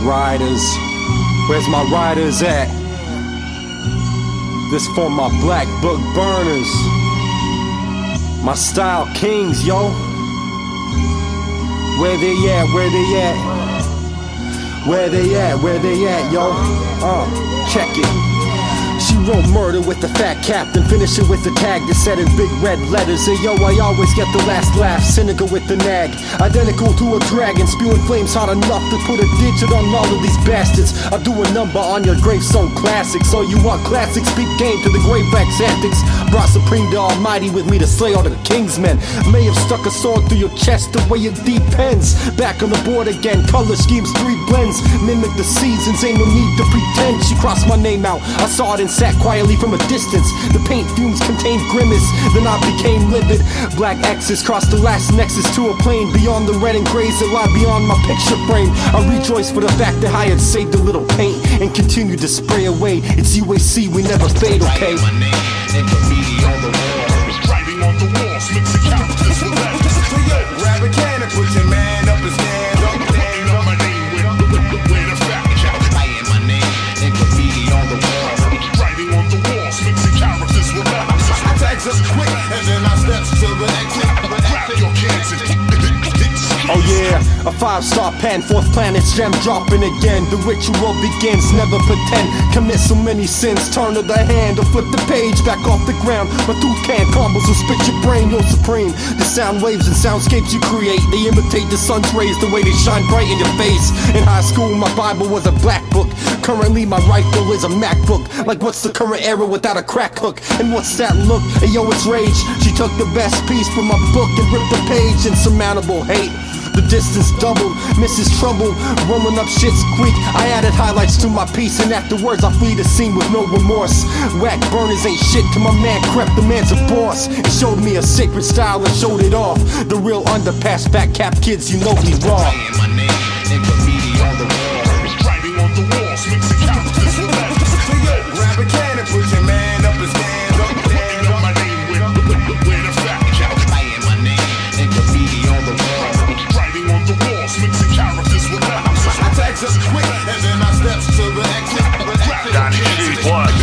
Writerz, where's my writers at? This for my black book burners, my style kings, yo. Where they at, where they at? Where they at, where they at, yo? Check it. She wrote murder with the fat captain, finish it with the tag that said in big red letters. And yo, I always get the last laugh, cynical with the nag. Identical to a dragon, spewing flames hot enough to put a digit on all of these bastards. I do a number on your gravestone classics. So you want classics, speak game to the grave wax antics. Brought Supreme the Almighty with me to slay all the kingsmen. May have stuck a sword through your chest the way it depends. Back on the board again, color schemes, 3 blends. Mimic the seasons, ain't no need to pretend. She crossed my name out, I saw it and sat quietly from a distance. The paint fumes contained grimace, then I became livid. Black X's crossed the last nexus to a plane beyond the red and grays that lie beyond my picture frame. I rejoice for the fact that I had saved a little paint and continued to spray away. It's UAC, we never fade, okay? My name and graffiti on the wall. Writing on the walls, mix the characters with that. Grab a can and put your man up and stand up. Stand up my name with a fact. Writing my name and graffiti on the wall. On the walls, mix the characters with that. I tags up quick, and then I steps to the exit. Grab your kids and oh yeah, a 5-star pen, 4th planet's gem dropping again. The ritual begins, never pretend. Commit so many sins, turn to the hand or flip the page back off the ground. My tooth can crumbles will spit your brain, you're supreme. The sound waves and soundscapes you create, they imitate the sun's rays the way they shine bright in your face. In high school, my Bible was a black book. Currently, my rifle is a MacBook. Like, what's the current era without a crack hook? And what's that look? Hey, yo, it's rage. She took the best piece from my book and ripped the page. Insurmountable hate. The distance doubled, Mrs. Trouble, rolling up Shit's Creek. I added highlights to my piece, and afterwards I flee the scene with no remorse. Whack burners ain't shit to my man Crep, the man's a boss. It showed me a sacred style and showed it off. The real underpass, fat cap kids, you know me raw. My name and graffiti on the wall. Writing on the walls, mix the characters with that. Grab a can and put your man up and stand up. Stand up my name with a fact. Writing my name and graffiti on the wall. On the walls, mix the characters with that. I tags up quick, and then I steps to the exit. Donny G, what?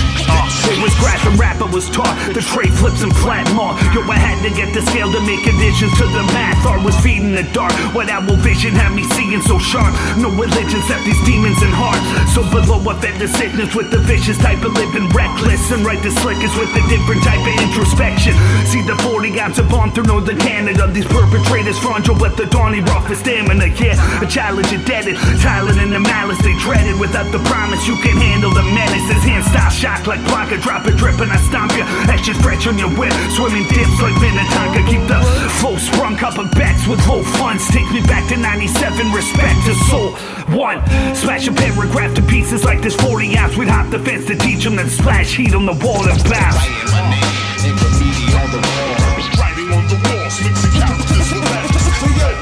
It was grass and rap, I was taught the trade flips and flat mark. Yo, I had to get the scale to make additions to the math. Art was feeding the dark. What owl vision had me seeing so sharp. No religion except these demons in heart. So below I fed the sickness with the vicious type of living reckless, and write the slickest with a different type of introspection. See the 40 ounce of bomb through Northern Canada. These perpetrators front with the Donny rough for stamina. Yeah, a challenge indebted, silent in the malice they dreaded. Without the promise you can handle the menace. His hand style shock like Blaq. Drop a drip and I stomp ya. Extra stretch on your whip, swimming dips like Minnetonka. Keep the flow sprung up of backs with low funds. Take me back to 97, respect to soul. 1, smash a paragraph to pieces like this 40 ounce. We'd hop the fence to teach them, then splash heat on the wall and bounce. Writing my name and graffiti on the wall. Writing on the walls, mix the characters with that.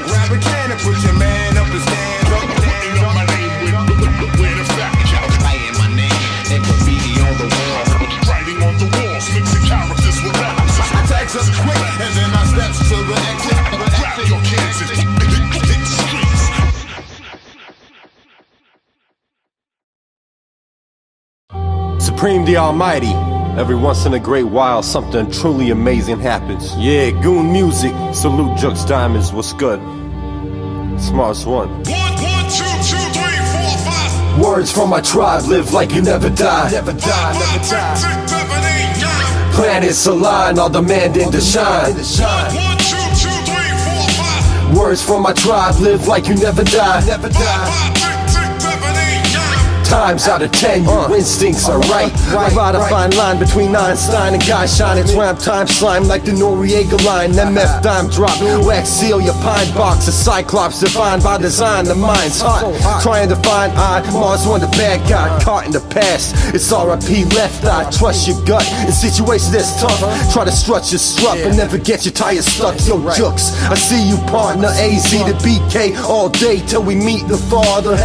Grab a can and put your man up and stand up. Stand up my name with a fact. Writing my name and graffiti on the wall. Writing on the walls, mix the characters with that. I tags up quick, and then I steps to the exit. Grab your kids and hit the streets. Supreme the Almighty. Every once in a great while, something truly amazing happens. Yeah, goon music. Salute Juxx Diamondz, what's good? Smartest one. 1, 2, 2, 3, 4, 5. Words from my tribe, live like you never die. Never die, never die. Planets align, all demanding to shine. 1, 2, 2, 3, 4, 5. Words from my tribe, live like you never die. Never die. Times out of 10, your instincts are right. I ride a fine line between Einstein and Guy Shine. It's ramp time slime like the Noriega line. MF dime drop, wax seal your pine box. A cyclops defined by design, the mind's hot. Trying to find Mars one the bad guy. Caught in the past, it's RIP left eye. Trust your gut in situations that's tough. Try to strut your strut, but never get your tires stuck. Yo, Juxx, I see you partner. AZ to BK all day till we meet the Father.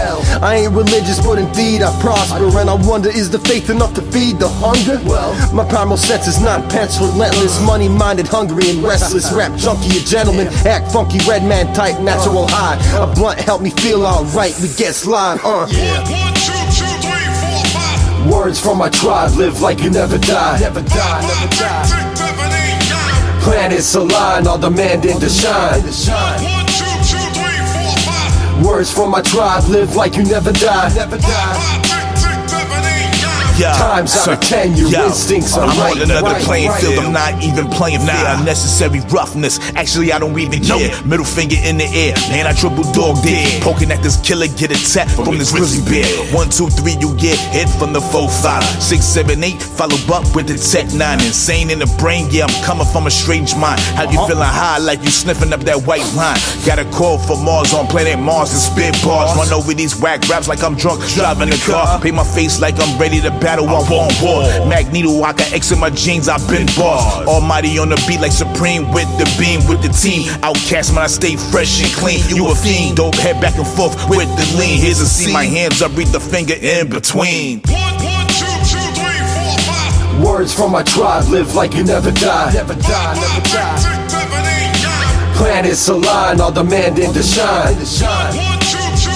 I ain't religious, but indeed need, I prosper. And I wonder, is the faith enough to feed the hunger? Well, my primal sense is nine-pence, relentless, money-minded, hungry and restless. Rap junkie, a gentleman, act funky, red man type, natural high. A blunt help me feel alright, we get slime, One, two, 3, 4, 5. Words from my tribe, live like you never die. Never die, never die. Planets align, all demanding to shine. 1, 2, 3, 4, 5. Words from my tribe, live like you never die. Never die. Times out of 10, your instincts are I'm right. on another right, playing right. field, I'm not even playing fair. Unnecessary roughness, actually I don't even care. Middle finger in the air, man I triple dog dead. Poking at this killer, get a tap from this grizzly bear. 1, 2, 3, you get hit from the 4-5. 6, 7, 8, follow up with the Tech 9. Insane in the brain, yeah I'm coming from a strange mind. How you feeling high like you sniffing up that white line? Got a call for Mars on planet Mars and spit bars. Run over these whack raps like I'm drunk, driving the car. Paint my face like I'm ready to battle, I want war. Magneto, I got X in my jeans, I've been bars. Almighty on the beat like Supreme with the beam, with the team. Outcast man, I stay fresh and clean. You a fiend, dope head back and forth with the lean. Here's a C, my hands up, read the finger in between. 1, 2, 3, 4, 5. Words from my tribe, live like you never die. Never die, never die. Planets align, all demanding to shine. 1, 2, 3,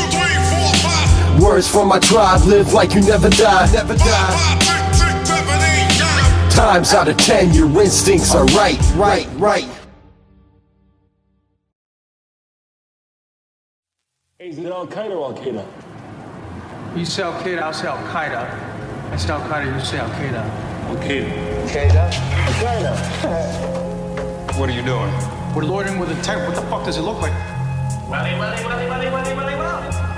4, 5. Words from my tribe, live like you never die. Never die. Times out of 10, your instincts are right, right, right. Is it Al Qaeda or Al Qaeda? You say Al Qaeda, I'll say Al Qaeda. I say Al Qaeda, you say Al Qaeda. Al Qaeda. Al What are you doing? We're loitering with a tank. What the fuck does it look like?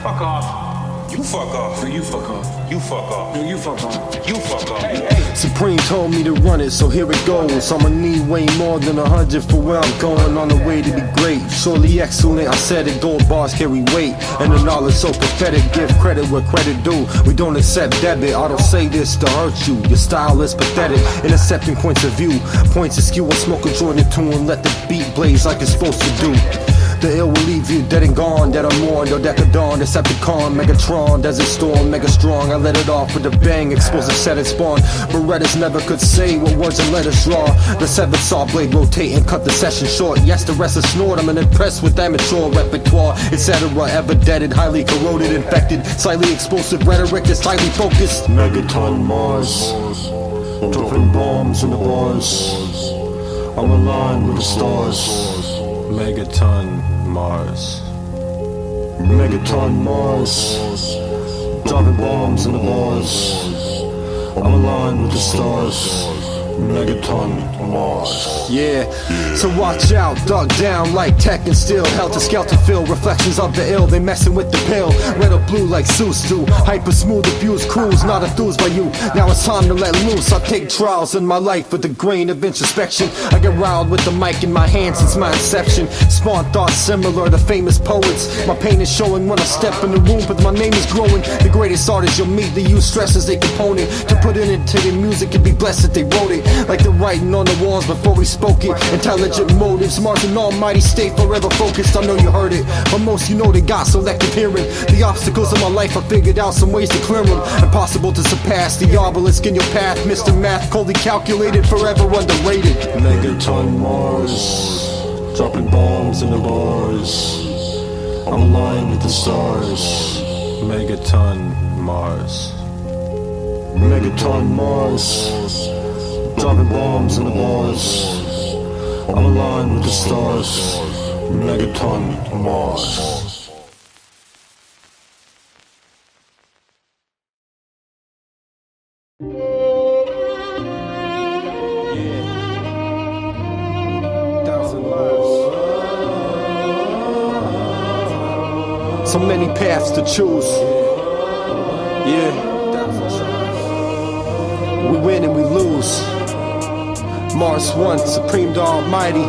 Fuck off. You fuck off. You fuck off. You fuck off. You fuck off. You fuck off. Supreme told me to run it, so here it goes. I'ma need way more than 100 for where I'm going, on the way to be great. Surely excellent, I said it, gold bars carry weight. And the knowledge so pathetic, give credit where credit due. We don't accept debit, I don't say this to hurt you. Your style is pathetic, intercepting points of view. Points askew, I smoke a joint or two and let the beat blaze like it's supposed to do. The ill will leave you dead and gone, dead or mourned, or Decadon, Decepticon, Megatron, Desert Storm, Mega Strong. I let it off with a bang, explosive set and spawn. But Writerz never could say what words and letters draw. The severed saw blade rotate and cut the session short. Yes, the rest is snored, I'm impressed with amateur repertoire, etc. Ever deaded, highly corroded, infected, slightly explosive rhetoric that's tightly focused. Megaton Marz, dropping bombs in the bars. I'm aligned with the stars. Megaton Marz. Megaton Marz, dropping bombs in the bars. I'm aligned with the stars. Megaton Marz. Yeah, so watch out, dug down like tech and steel. Helter skelter feel, reflections of the ill. They messin' with the pill, red or blue like Zeus do. Hyper smooth abused crews, not enthused by you. Now it's time to let loose. I take trials in my life with a grain of introspection. I get riled with the mic in my hand since my inception. Spawn thoughts similar to famous poets. My pain is showing when I step in the room, but my name is growing. The greatest artists you'll meet, they use stress as a component to put it into their music and be blessed that they wrote it. Like the writing on the walls before we spoke it. Intelligent motives, marching almighty state, forever focused. I know you heard it, but most you know they got selective hearing. The obstacles of my life, I figured out some ways to clear them. Impossible to surpass the obelisk in your path. Mr. Math, coldly calculated, forever underrated. Megaton Marz, dropping bombs in the bars. I'm aligned with the stars. Megaton Marz. Megaton Marz, dropping bombs in the bars. I'm aligned with the stars. Megaton Marz. So many paths to choose. Yeah. We win and we lose. Mars 1, Supreme the Almighty.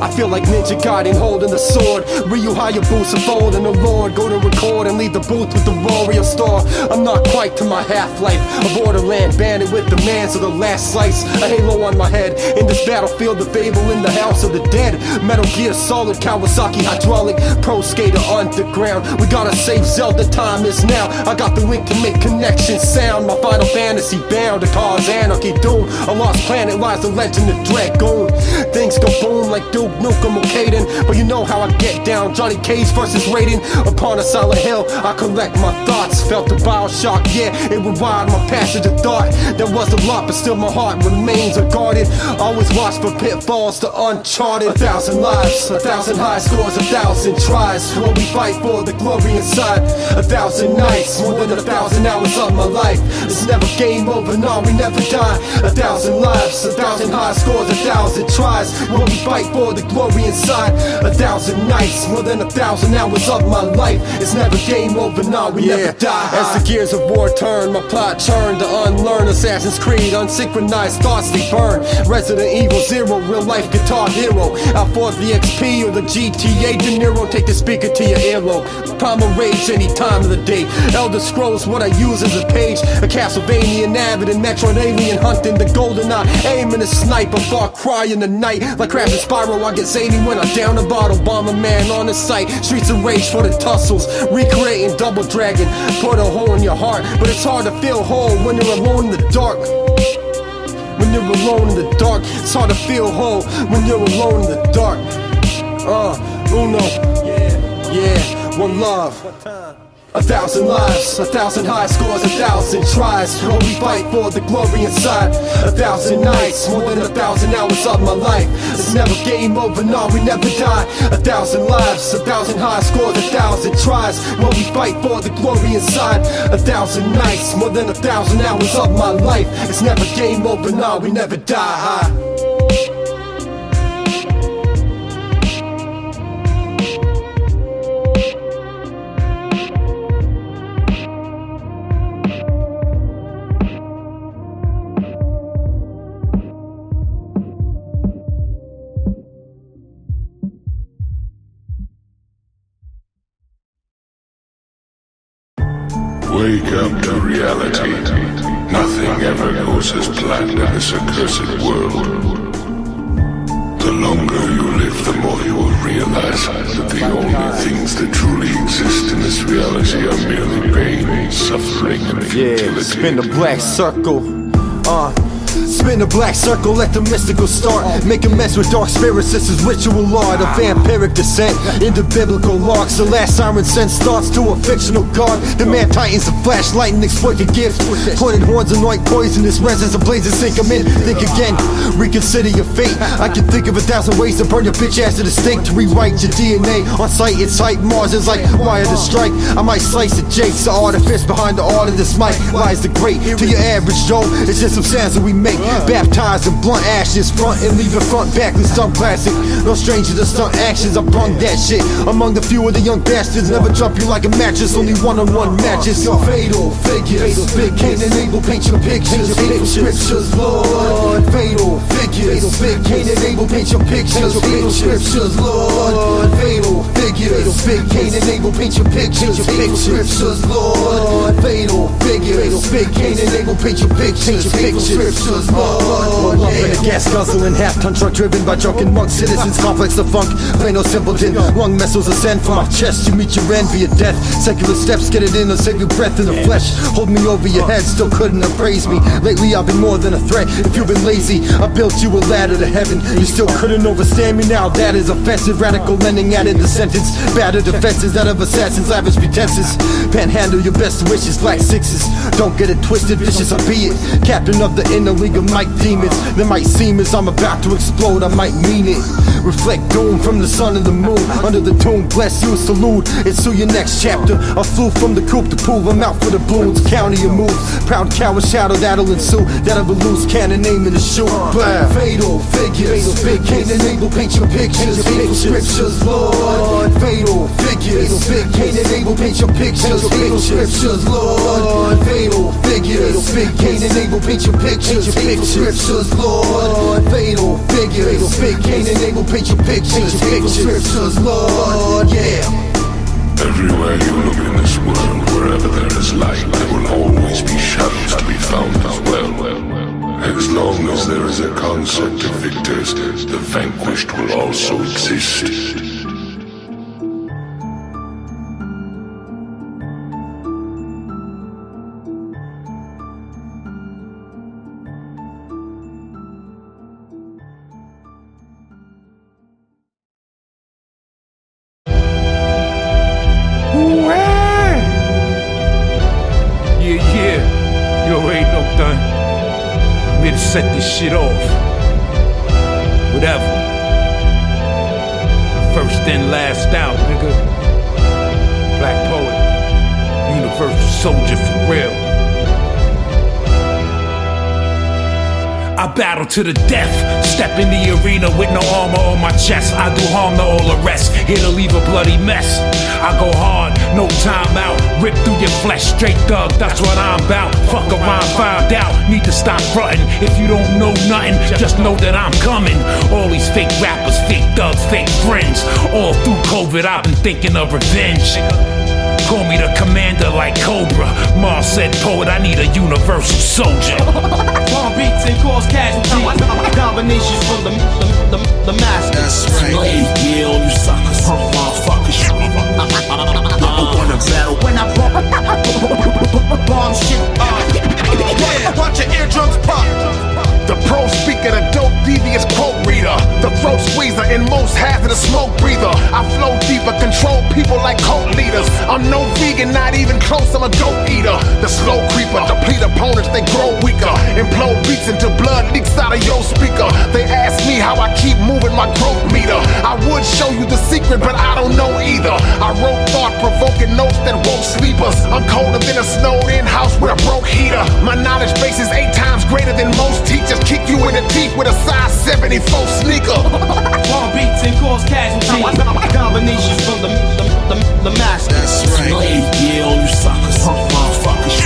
I feel like Ninja Gaiden holding the sword. Ryu Hayabusa folding the Lord. Go to record and leave the booth with the Warrior Star. I'm not quite to my half-life. A borderland bandit with demands of the last slice. A halo on my head. In this battlefield, the fable in the house of the dead. Metal Gear Solid, Kawasaki hydraulic. Pro Skater underground. We gotta save Zelda, time is now. I got the link to make connections sound. My Final Fantasy bound to cause anarchy, doom. A lost planet lies the legend of Dragoon. Things go boom like Duke Nukem or Kaden. But you know how I get down. Johnny Cage versus Raiden. Upon a silent hill, I collect my thoughts. Felt the Bioshock, yeah, it rewired my passage of thought. There was a lot, but still my heart remains unguarded. Always watch for pitfalls to uncharted. 1,000 lives, 1,000 high scores, 1,000 tries. What we fight for, the glory inside. 1,000 nights, more than 1,000 hours of my life. It's never game over, no, we never die. 1,000 lives, 1,000 high scores, 1,000 tries. What we fight for, the glory inside. 1,000 nights, more than 1,000 hours of my life. It's never game over, no, we never die. As the gears of war turn, my plot turned to unlearn. Assassin's Creed, unsynchronized thoughts they burn. Resident Evil 0, real life guitar hero. Out for the XP or the GTA De Niro. Take the speaker to your earlobe. Primal rage any time of the day. Elder Scrolls, what I use as a page. A Castlevania avid and Metroid alien hunting the golden eye. Aiming a sniper, Far Cry in the night. Like Crash and Spyro, I get zany when I down a bottle. Bomberman on the site. Streets of rage for the tussles. Recreating Double Dragon. Put a hole in your heart, but it's hard to feel whole when you're alone in the dark. When you're alone in the dark, it's hard to feel whole when you're alone in the dark. Uno, yeah, one love. 1,000 lives, 1,000 high scores, 1,000 tries. What we fight for, the glory inside. 1,000 nights, more than 1,000 hours of my life. It's never game over, no, we never die. 1,000 lives, 1,000 high scores, 1,000 tries. What we fight for, the glory inside. 1,000 nights, more than 1,000 hours of my life. It's never game over, no, we never die. Wake up to reality. Nothing ever goes as planned in this accursed world. The longer you live, the more you will realize that the only things that truly exist in this reality are merely pain, suffering, and futility. Yeah, spin the black circle. Spin the black circle, let the mystical start. Make a mess with dark spirits, this is ritual art. A vampiric descent into biblical arcs. The last siren sends thoughts to a fictional god. The man tightens the flashlight and exploit the gift. Pointed horns anoint poisonous resins ablaze and sink them in. Think again, reconsider your fate. I can think of 1,000 ways to burn your bitch ass to the stake. To rewrite your DNA on sight, it's hype. Mars is like wire to strike. I might slice the jakes. The artifice behind the art of this mic lies the great. To your average Joe, it's just some sounds that we make. Baptized in blunt ashes, front and leave it front back with some classic. No stranger to stunt actions, I brung that shit. Among the few of the young bastards, never drop you like a mattress, only one-on-one matches. Your fatal figures, can't enable paint your pictures. Hateful scriptures, Lord. Fatal figures, can't enable paint your pictures. Hateful scriptures, Lord. Fatal figures, can't enable paint your pictures. Hateful scriptures, Lord. Fatal figures, can't enable paint your pictures. Hateful scriptures, Lord. One up in a gas guzzling half-ton truck driven by drunken monks. Citizens complex the funk, plain no simpleton. Lung missiles ascend from my chest. You meet your end via death. Secular steps, get it in or save your breath in the flesh. Hold me over your head, still couldn't appraise me. Lately I've been more than a threat. If you've been lazy, I built you a ladder to heaven. You still couldn't overstand me now, that is offensive. Radical lending added the sentence. Battered defenses out of assassins, lavish pretenses. Panhandle your best wishes, black sixes. Don't get it twisted, vicious I be it. Captain of the inner league of Mike demons. That might seem as I'm about to explode, I might mean it. Reflect doom from the sun and the moon. Under the tomb, bless you, salute. It's to your next chapter. I flew from the coop to pool, I'm out for the balloons. County your moves, proud coward shadow that'll ensue. That'll lose cannon aim in the shoe. Fatal figures, can't enable paint your pictures. Hateful scriptures, Lord. Fatal figures, can't enable paint paint your pictures, fatal scriptures, Lord. Fatal figures, can't enable paint your pictures, fatal scriptures, Lord. Fatal figures, can't enable paint your pictures, fatal scriptures, Lord. Yeah. Everywhere you look in this world, wherever there is light, there will always be shadows to be found as well. As long as there is a concept of victors, the vanquished will also exist. Set this shit off. Whatever. First in, last out, nigga. Black poet. Universal soldier for real. I battle to the death. Step in the arena with no armor on my chest. I do harm to all the rest. Here to leave a bloody mess. I go hard, no time out. Rip through your flesh, straight thug, that's what I'm about. Fuck around, find out. Need to stop frontin'. If you don't know nothing, just know that I'm coming. All these fake rappers, fake thugs, fake friends. All through COVID, I've been thinking of revenge. Call me the commander like Cobra. Marz said, poet, I need a universal soldier. Bomb beats and cause casualties. Combinations from the master. That's right. Yeah, all you suckers, motherfuckers. I wanna battle When I bomb shit. Watch your eardrums pop. The pro speaker, the dope devious quote reader, the throat squeezer and most hazardous smoke breather. I flow deeper, control people like cult leaders. I'm no vegan, not even close, I'm a goat eater. The slow creeper, deplete opponents, they grow weaker. Implode beats until blood leaks out of your speaker. They ask me how I keep moving my growth meter. I would show you the secret, but I don't know either. I wrote thought-provoking notes that woke sleepers. I'm colder than a snowed-in house with a broke heater. My knowledge base is 8 times greater than most teachers. Kick you in the teeth with a size 74 sneaker. Bomb beats and cause casualties. Combinations from the master. That's right. Yeah, all you suckers, motherfuckers.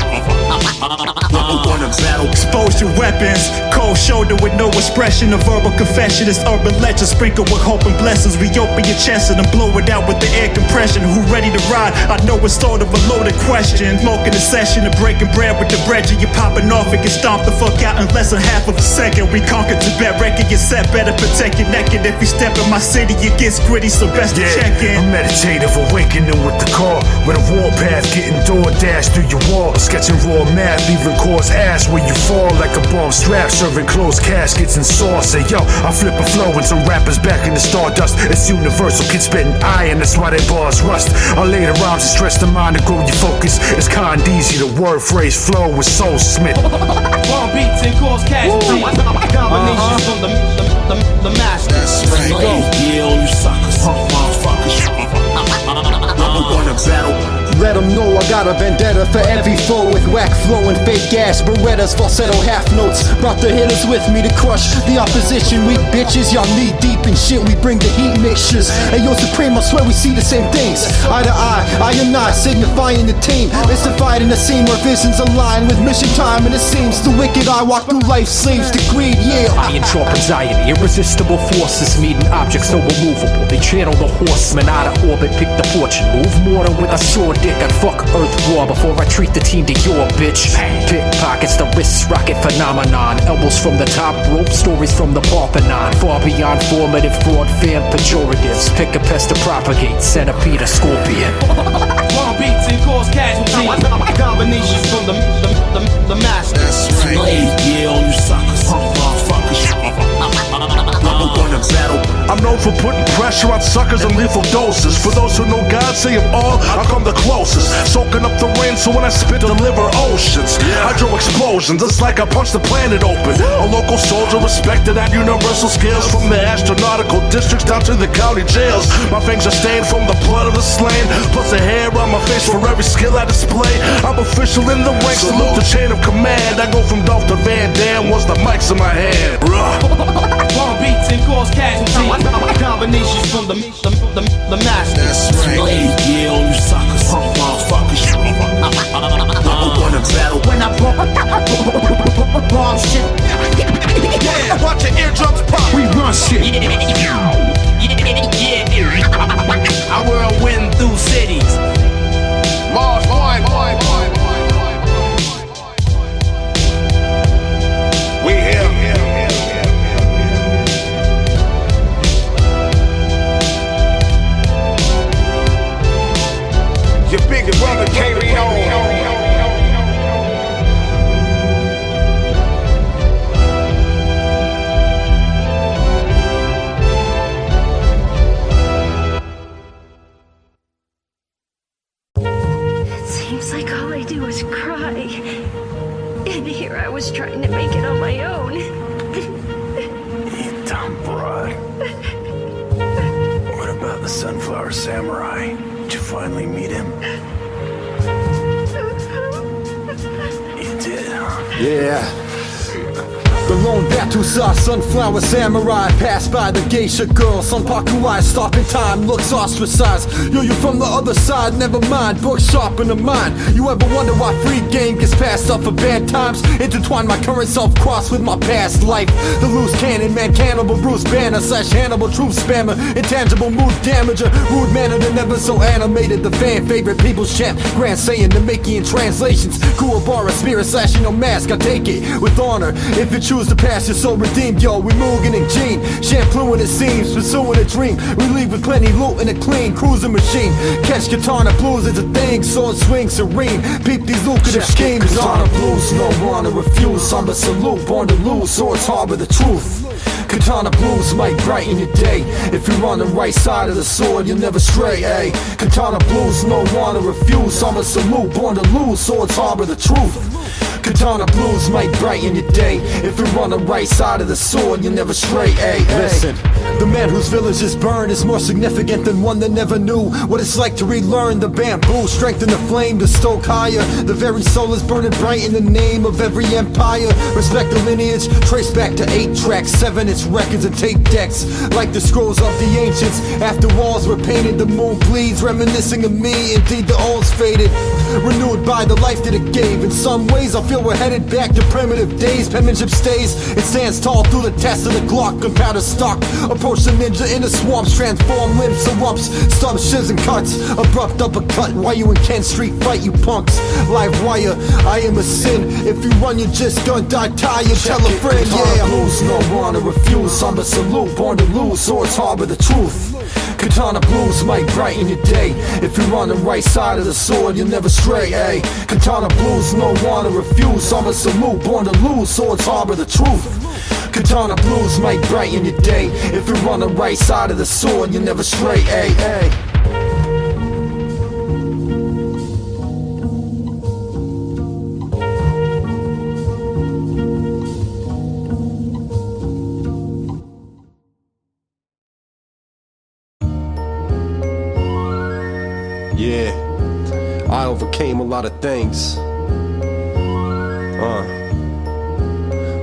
I wanna battle. Expose your weapons. Cold shoulder with no expression. A verbal confession is urban legend. Sprinkled with hope and blessings. Reopen your chest and then blow it out with the air compression. Who ready to ride? I know it's sort of a loaded question. Smoking a session of breaking bread with the bread. You popping off and get stomped the fuck out in less than half of a second. We conquered Tibet, wrecking your set. Better protect your neck. And if you step in my city, it gets gritty. So best to check in. A meditative awakening with the car. With a warpath getting door dashed through your wall. Sketching raw math, even cause ass where you fall like a bomb strap. Serving closed caskets and sauce. Say yo, I flip a flow and some rappers back in the stardust. It's universal, kids spitting iron, that's why their bars rust. I lay the rhymes to stretch the mind to grow your focus. It's kinda easy, the word phrase flow with Soul Smith. Bomb beats and cause casualties. Combinations from the master. That's right. Yeah, all you suckers, motherfuckers. I wanna battle. Let them know I got a vendetta for every foe. With whack flow and fake gas, Berettas, falsetto half notes. Brought the hitters with me to crush the opposition. Weak bitches, y'all knee deep in shit. We bring the heat mixtures. Hey yo, Supreme, I swear we see the same things. Eye to eye, I am not signifying the team. Mystified in the scene where visions align with mission time. And it seems the wicked I walk through life slaves to greed, yeah. I entrap anxiety, irresistible forces meeting objects so immovable. They channel the horsemen out of orbit, pick the fortune. Move mortar with a sword dick. I'd fuck Earth raw before I treat the team to your bitch. Pickpockets, the wrists, rocket phenomenon. Elbows from the top rope, stories from the Parthenon. Far beyond formative, fraud, fan pejoratives. Pick a pest to propagate, centipede, a scorpion. Bomb beats and cause casualties. Combinations from the master. That's right. Yeah, all you suckers, motherfuckers. I wanna battle. I'm known for putting pressure on suckers in lethal doses. For those who know God, say of all, I come the closest. Soaking up the rain, so when I spit, deliver oceans. Hydro explosions, it's like I punched the planet open. A local soldier respected at universal scales. From the astronautical districts down to the county jails. My fangs are stained from the blood of the slain. Plus the hair on my face for every skill I display. I'm official in the ranks, salute the chain of command. I go from Dolph to Van Damme once the mic's in my hand. Bomb beats and cause casualties. Combinations from the master. That's right. Yeah, all you suckers, motherfuckers. big brother K-Rino. Seems like all I do is cry. And here I was trying to make it on my own. You dumb broad. What about the Sunflower Samurai? Did you finally meet him? You did, huh? Yeah. The lone bat who saw Sunflower Samurai pass by the geisha girl. Sunpaku eyes stop in time, looks ostracized. Yo, you from the other side, never mind. Book sharp in the mind. You ever wonder why free game gets passed up for bad times? Intertwine my current self cross with my past life. The loose cannon man, cannibal Bruce Banner / Hannibal truth spammer, intangible mood damager, rude manner and never so animated. The fan favorite people's champ, grand saying the Making translations. Kuwabara spirit slashing no mask. I take it with honor. If you choose to pass your soul redeemed, yo, we Mugen and Gene, shampooing it seems, pursuing a dream. We leave with plenty loot and a clean cruising machine. Catch Katana Blues is a thing, sword swing serene. Peep these lucrative schemes. Katana Blues, no one to refuse. Somber salute, born to lose, swords harbor the truth. Katana Blues might brighten your day. If you're on the right side of the sword, you'll never stray, ayy. Katana Blues, no one to refuse. Somber salute, born to lose, swords harbor the truth. Katana Blues might brighten your day. If you're on the right side of the sword, you'll never stray, ayy. Listen, the man whose village is burned is more significant than one that never knew what it's like to relearn the bamboo. Strengthen the flame to stoke higher. The very soul is burning bright in the name of every empire. Respect the lineage, trace back to 8 tracks, 7-inch records and tape decks. Like the scrolls of the ancients, after walls were painted, the moon bleeds, reminiscing of me. Indeed, the old's faded, renewed by the life that it gave. In some ways, I feel we're headed back to primitive days. Penmanship stays, it stands tall through the test of the Glock and powder stock. Approach the ninja in the swamps, transform limbs to rumps, stubs, shivs and cuts. Abrupt uppercut, why you in Kent Street fight, you punks. Live wire, I am a sin. If you run, you're just gonna die tired. Tell a friend, yeah. Blues, no one to refuse. Somber salute, born to lose, swords harbor the truth. Katana Blues might brighten your day. If you're on the right side of the sword, you'll never stray, ayy. Katana Blues, no one to refuse. Somber salute, born to lose, swords harbor the truth. Katana Blues might brighten your day. If you're on the right side of the sword, you'll never stray, ayy. Yeah, I overcame a lot of things.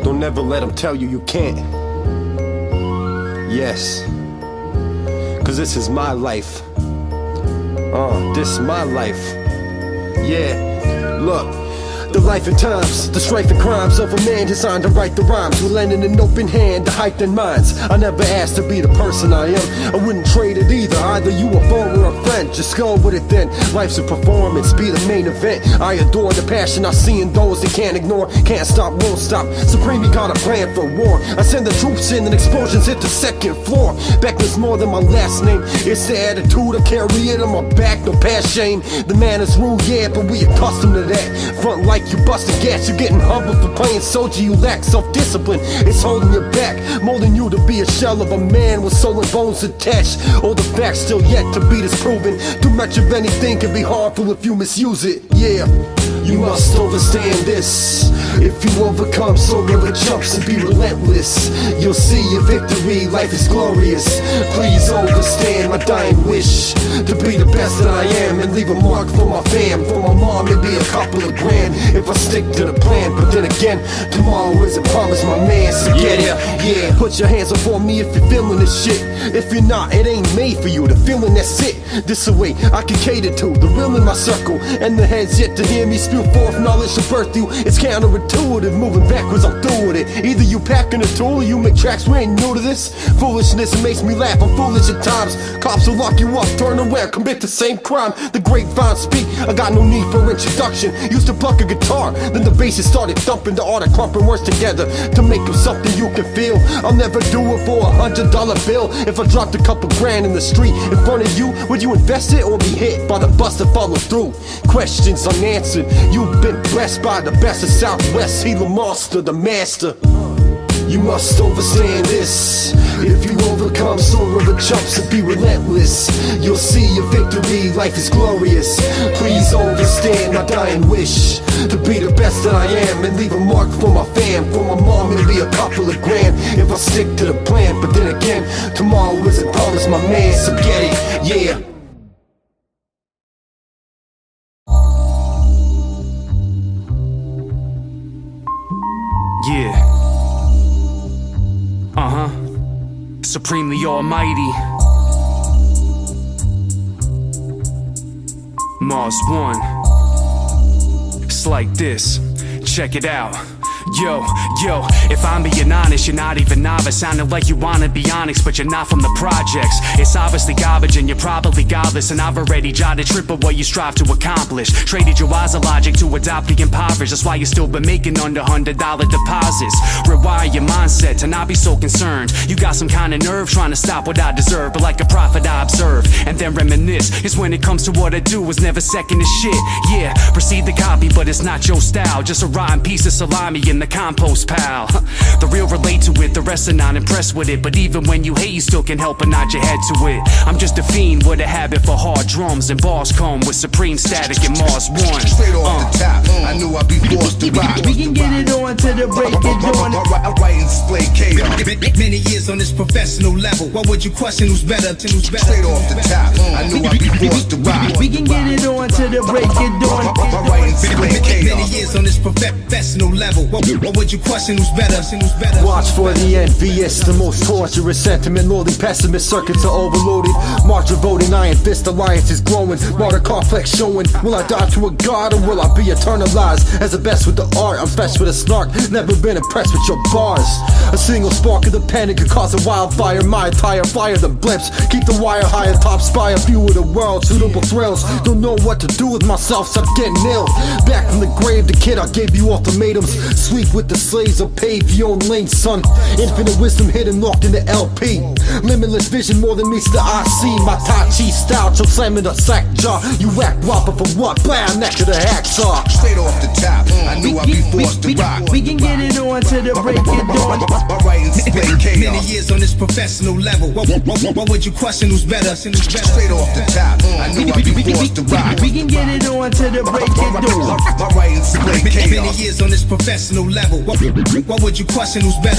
Don't never let them tell you can't. Yes, cause this is my life. This is my life. Yeah, look. The life and times, the strife and crimes of a man designed to write the rhymes with lending an open hand to heightened minds. I never asked to be the person I am. I wouldn't trade it either. Either you a foe or a friend. Just go with it then. Life's a performance, be the main event. I adore the passion I see in those that can't ignore. Can't stop, won't stop. Supreme, you got a plan for war. I send the troops in and explosions hit the second floor. Beckman's more than my last name. It's the attitude I carry it on my back. No past shame. The man is rude, yeah, but we accustomed to that. Front like you busting gas, you're getting humbled for playing soldier. You lack self-discipline, it's holding you back, molding you to be a shell of a man with soul and bones attached. All the facts still yet to be disproven. Too much of anything can be harmful if you misuse it. Yeah, you must understand this. If you overcome so many jumps and be relentless, you'll see your victory, life is glorious. Please understand my dying wish to be the best that I am and leave a mark for my fam, for my mom, maybe a couple of grand if I stick to the plan. But then again, tomorrow isn't promised, my man, so get it. Yeah, put your hands up on me if you're feeling this shit. If you're not, it ain't made for you. The feeling, that's it. This a way I can cater to the real in my circle, and the heads yet to hear me spew forth knowledge to birth you. It's counterintuitive, moving backwards, I'm through with it. Either you packing a tool or you make tracks, we ain't new to this. Foolishness, it makes me laugh, I'm foolish at times. Cops will lock you up, turn around, commit the same crime. The grapevine speak, I got no need for introduction. Used to pluck a guitar, then the bassist started thumping. sharpen the art of clumping words together to make them something you can feel. I'll never do it for $100 bill. If I dropped a couple grand in the street in front of you, would you invest it or be hit by the bus that follow through? Questions unanswered. You've been blessed by the best of Southwest. He the monster, the master. You must understand this. If you overcome soul of the jumps and be relentless, you'll see your victory, life is glorious. Please understand my dying wish to be the best that I am and leave a mark for my fam. For my mom it'll be a couple of grand if I stick to the plan. But then again, tomorrow isn't promised, my man, so get it, yeah. Yeah. Supremely almighty. Mars 1. It's like this. Check it out. Yo, if I'm being honest, you're not even novice. Sounding like you wanna be honest, but you're not from the projects. It's obviously garbage and you're probably godless. And I've already jotted triple what you strive to accomplish. Traded your wise logic to adopt the impoverished. That's why you still been making under $100 deposits. Rewire your mindset to not be so concerned. You got some kind of nerve trying to stop what I deserve. But like a prophet I observe and then reminisce. It's when it comes to what I do, was never second to shit. Yeah, proceed to copy, but it's not your style. Just a rotten piece of salami in the compost pile. The real relate to it, the rest are not impressed with it. But even when you hate, you still can help but nod your head to it. I'm just a fiend with a habit for hard drums and bars come with supreme static and Mars 1. Straight off the top, I knew I'd be forced to rock. We can get it on to the break it dawn. I write and display chaos. Many years on this professional level. Why would you question who's better? Straight off the top, I knew I'd be forced to rock. We can get it on to the break it dawn. I write and display chaos. Many years on this professional level. Why would you question who's better? Watch for the envious, the most torturous sentiment. Lordly pessimist, circuits are overloaded. March revolting, iron fist alliance is growing. Martyr complex showing. Will I die to a god or will I be eternalized? As the best with the art, I'm fresh with a snark. Never been impressed with your bars. A single spark of the pen could cause a wildfire. My attire, fire the blips. Keep the wire higher, top spy. A few of the world, suitable thrills. Don't know what to do with myself, so I'm getting ill. Back from the grave, the kid, I gave you ultimatums. Sweep with the slaves or pave your own lane, son. Infinite wisdom hidden, locked in the LP. Limitless vision more than meets the IC. My Tai Chi style, choke slamming the sack jaw. You whack whopper for what? Blam, neck to the hacksaw. Straight off the top, I knew I'd be forced to rock. We can get it on to the break it dawn. I write and display chaos. Many years on this professional level. Why would you question who's better? Straight off the top, I knew I'd be forced to rock. We can get it on to the break it dawn. I write and display chaos. Many years on this professional level. Why would you question who's better?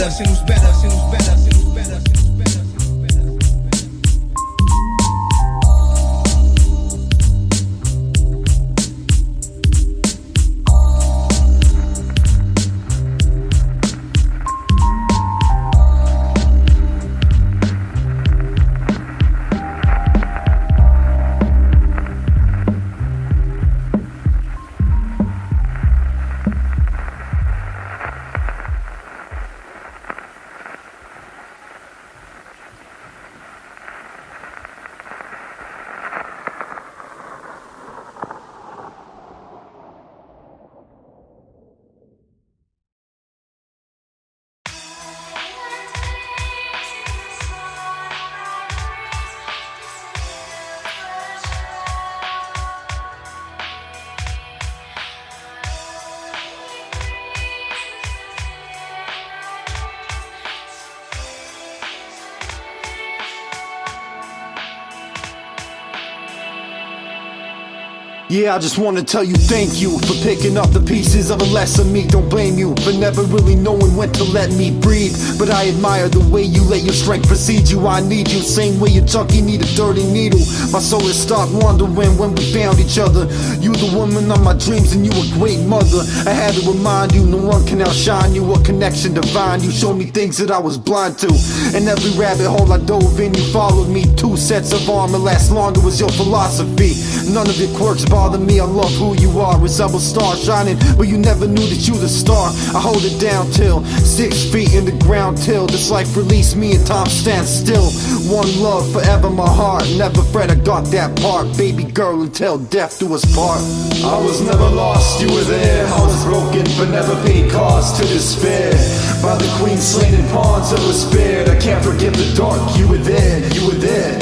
Yeah, I just wanna tell you thank you for picking up the pieces of a lesser me. Don't blame you for never really knowing when to let me breathe. But I admire the way you let your strength precede you. I need you, same way your junkie need a dirty needle. My soul has stopped wandering when we found each other. You the woman of my dreams and you a great mother. I had to remind you, no one can outshine you. A connection divine, you showed me things that I was blind to. And every rabbit hole I dove in, you followed me. 2 sets of armor last longer was your philosophy. None of your quirks bother me, I love who you are. Resemble stars shining, but you never knew that you the star. I hold it down till 6 feet in the ground till this life release me and time stands still. One love, forever my heart. Never fret, I got that part. Baby girl, until death do us part. I was never lost, you were there. I was broken, but never paid cost to despair. By the queen slain in pawns that was spared. I can't forget the dark, you were there, you were there.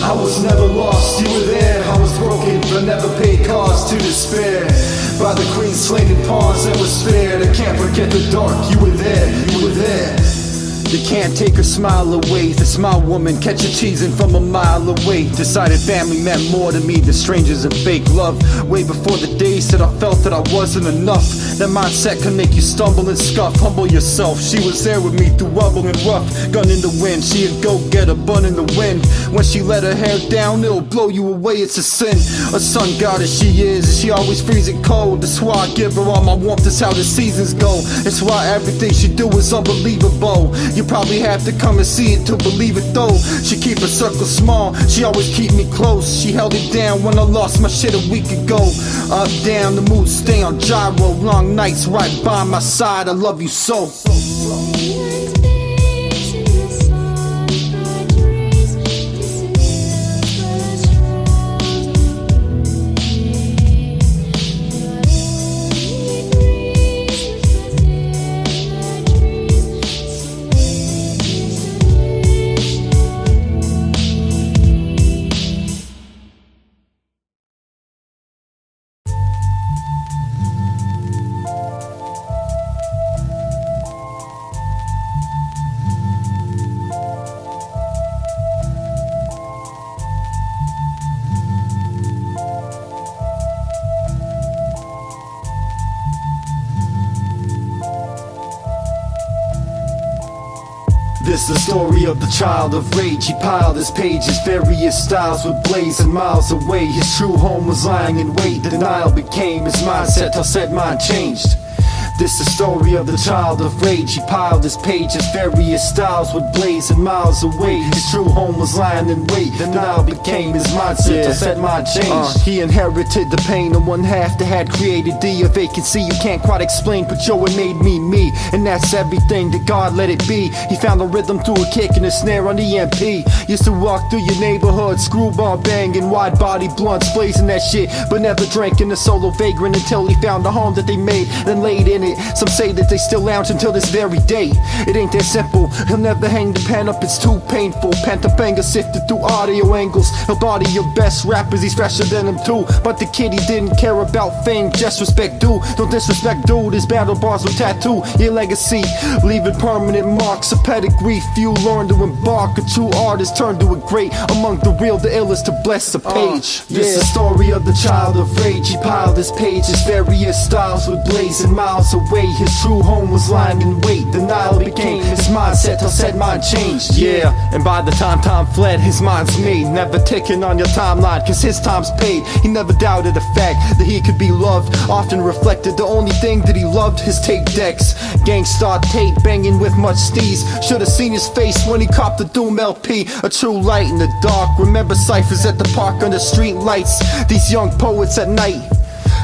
I was never lost, you were there. I was broken, but never paid cost to despair. By the queen slain in pawns that was spared. I can't forget the dark, you were there, you were there. You can't take her smile away. The smile woman, catch her cheesing from a mile away. Decided family meant more to me than strangers and fake love. Way before the days that I felt that I wasn't enough. That mindset can make you stumble and scuff. Humble yourself, she was there with me through rubble and rough. Gun in the wind, she a go-getter, bun in the wind. When she let her hair down, it'll blow you away, it's a sin. A sun goddess she is, and she always freezing cold. That's why I give her all my warmth, that's how the seasons go. That's why everything she do is unbelievable. You probably have to come and see it to believe it though. She keep her circle small, she always keep me close. She held it down when I lost my shit a week ago. Up, down, the mood stay on gyro. Long nights right by my side, I love you so. This the story of the child of rage. He piled his pages, various styles would blaze and miles away. His true home was lying in wait. Denial became his mindset till said mind changed. This the story of the child of rage. He piled his pages, various styles would blaze and miles away. His true home was lying in wait. Denial became his mindset till said mind changed. He inherited the pain of one half that had created a vacancy you can't quite explain, but yo, it made me me. And that's everything that God let it be. He found a rhythm through a kick and a snare on the MP. Used to walk through your neighborhood, screwball banging, wide body blunts, blazing that shit, but never drinking a solo vagrant until he found a home that they made, then laid in it. Some say that they still lounge until this very day. It ain't that simple, he'll never hang the pen up, it's too painful. Pen to finger sifted through audio angles. He'll body your best rappers, he's fresher than them too. But the kid, he didn't care about fame, just respect dude. Don't disrespect dude, his battle bars will tattoo your legacy, leaving permanent marks. A pedigree, few learn to embark. A true artist turned to a great, among the real, the illest to bless a page. This the story of the child of rage. He piled his pages, various styles would blaze and miles away. His true home was lying in wait. Denial became his mindset till said mind changed. Yeah, and by the time time fled, his mind's made. Never ticking on your timeline, cause his time's paid. He never doubted the fact that he could be loved. Often reflected the only thing that he loved, his tape decks. Gangstar tape banging with much steez. Should've seen his face when he copped the Doom LP. A true light in the dark. Remember ciphers at the park under street lights. These young poets at night.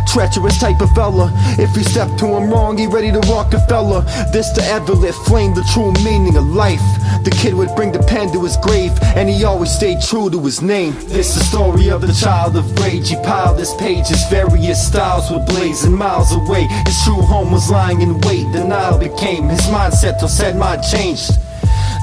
Treacherous type of fella. If you step to him wrong, he ready to Rockefeller. This the ever-lit flame, the true meaning of life. The kid would bring the pen to his grave, and he always stayed true to his name. This the story of the child of rage. He piled his pages, various styles would blaze and miles away. His true home was lying in wait. Denial became his mindset till said mind changed.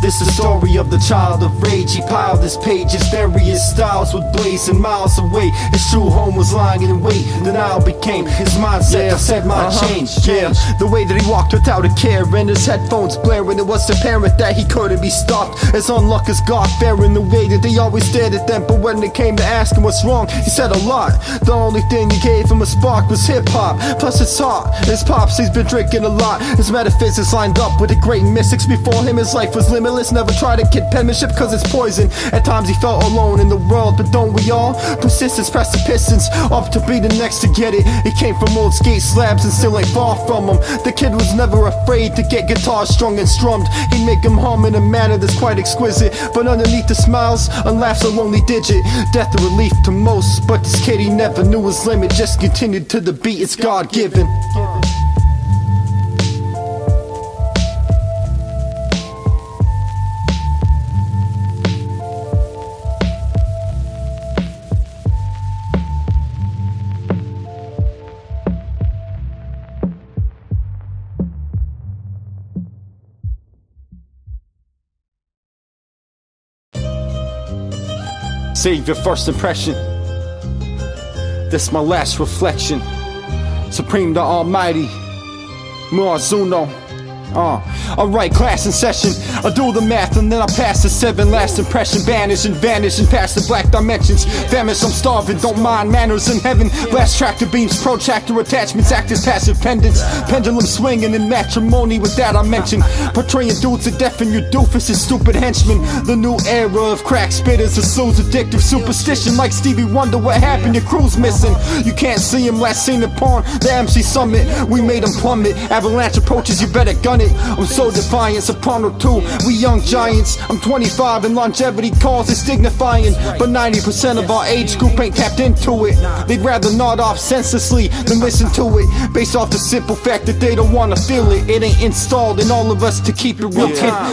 This the story of the child of rage. He piled his pages, various styles would blaze and miles away. His true home was lying in wait. Denial became his mindset till said mind changed. Yeah, the way that he walked without a care, and his headphones blaring, it was apparent that he couldn't be stopped. As unluck as God faring, the way that they always stared at them. But when they came to ask him what's wrong, he said a lot. The only thing he gave him a spark was hip-hop. Plus it's hot, his pops, he's been drinking a lot. His metaphysics lined up with the great mystics before him. His life was limitless. Writerz never tried to kid penmanship cause it's poison. At times he felt alone in the world, but don't we all? Persistence pressed the pistons up to be the next to get it. He came from old skate slabs and still ain't far from them. The kid was never afraid to get guitars strung and strummed. He'd make him hum in a manner that's quite exquisite, but underneath the smiles, and laughs a lonely digit. Death a relief to most, but this kid he never knew his limit. Just continued to the beat, it's God-given. Save your first impression. This my last reflection. Supreme the Almighty, Marz Uno. Alright, class in session. I do the math and then I pass the 7. Last impression, banish and vanish and pass the black dimensions. Famished, I'm starving, don't mind manners in heaven. Blast tractor beams, protractor attachments act as passive pendants. Pendulum swinging in matrimony, with that I mention. Portraying dudes to deafen your doofus as stupid henchmen. The new era of crack spitters assumes addictive superstition. Like Stevie Wonder, what happened? Your crew's missing. You can't see him, last seen upon the MC Summit. We made him plummet. Avalanche approaches, you better gun it. I'm so defiant, Soprano 2, we young giants. I'm 25 and longevity calls it's dignifying, but 90% of our age group ain't tapped into it. They'd rather nod off senselessly than listen to it, based off the simple fact that they don't wanna feel it. It ain't installed in all of us to keep it real.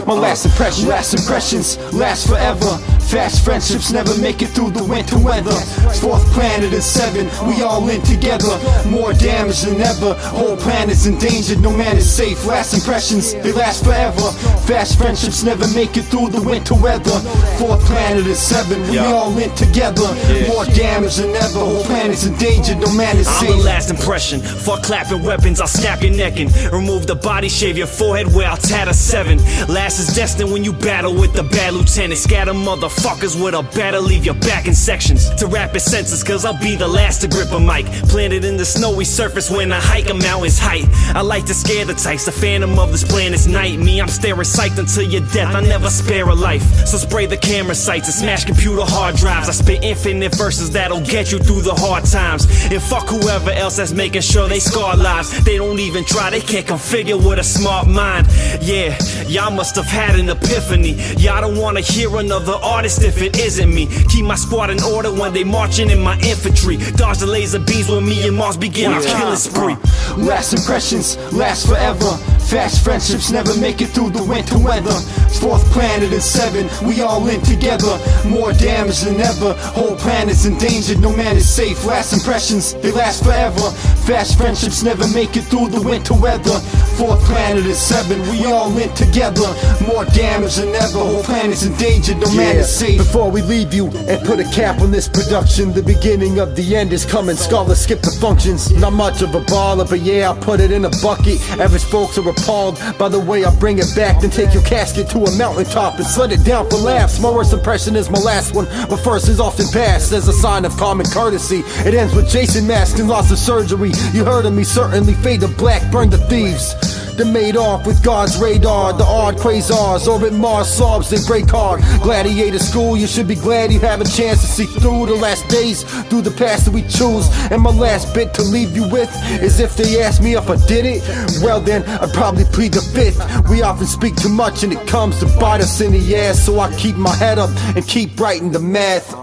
My last impressions last forever. Fast friendships never make it through the winter weather. Fourth planet and 7, we all in together. More damage than ever, whole planet's in danger. No man is safe, last impressions, they last forever. Fast friendships never make it through the winter weather. Fourth planet and 7, we all in together. More damage than ever, whole planet's in danger. No man is safe. I'm the last impression, fuck clapping weapons, I'll snap your neck and remove the body, shave your forehead where I'll tatter 7. Last is destined when you battle with the bad lieutenant. Scatter motherfuckers with a batter, leave your back in sections. To rapid senses, cause I'll be the last to grip a mic. Planted in the snowy surface when I hike a mountain's height. I like to scare the types, the phantom of this planet's night. Me, I'm staring psyched until your death, I never spare a life. So spray the camera sights and smash computer hard drives. I spit infinite verses that'll get you through the hard times. And fuck whoever else that's making sure they scar lives. They don't even try, they can't configure with a smart mind. Yeah, y'all must have had an epiphany. Y'all don't wanna hear another artist if it isn't me. Keep my squad in order when they marching in my infantry. Dodge the laser beams when me and Marz begin our killing spree. Last impressions last forever. Fast friendships never make it through the winter weather. Fourth planet and 7, we all in together. More damage than ever, whole planet's in danger. No man is safe, last impressions, they last forever. Fast friendships never make it through the winter weather. Fourth planet and 7, we all in together. More damage than ever, whole planet's in danger. No man is safe. Before we leave you and put a cap on this production, the beginning of the end is coming. Scholars skip the functions. Not much of a baller, but yeah, I put it in a bucket. Average folks are appalled by the way I bring it back. Then take your casket to a mountaintop and sled it down for laughs. My worst impression is my last one, but first is often passed as a sign of common courtesy. It ends with Jason masked and lots of surgery. You heard of me, certainly fade to black, burn the thieves. Then made off with God's radar. The odd quasars orbit Mars, sobs and break hard. Gladiator school, you should be glad you have a chance to see through the last days, through the past that we choose. And my last bit to leave you with is if they ask me if I did it, well then I'd probably plead the fifth. We often speak too much and it comes to bite us in the ass, so I keep my head up and keep writing the math.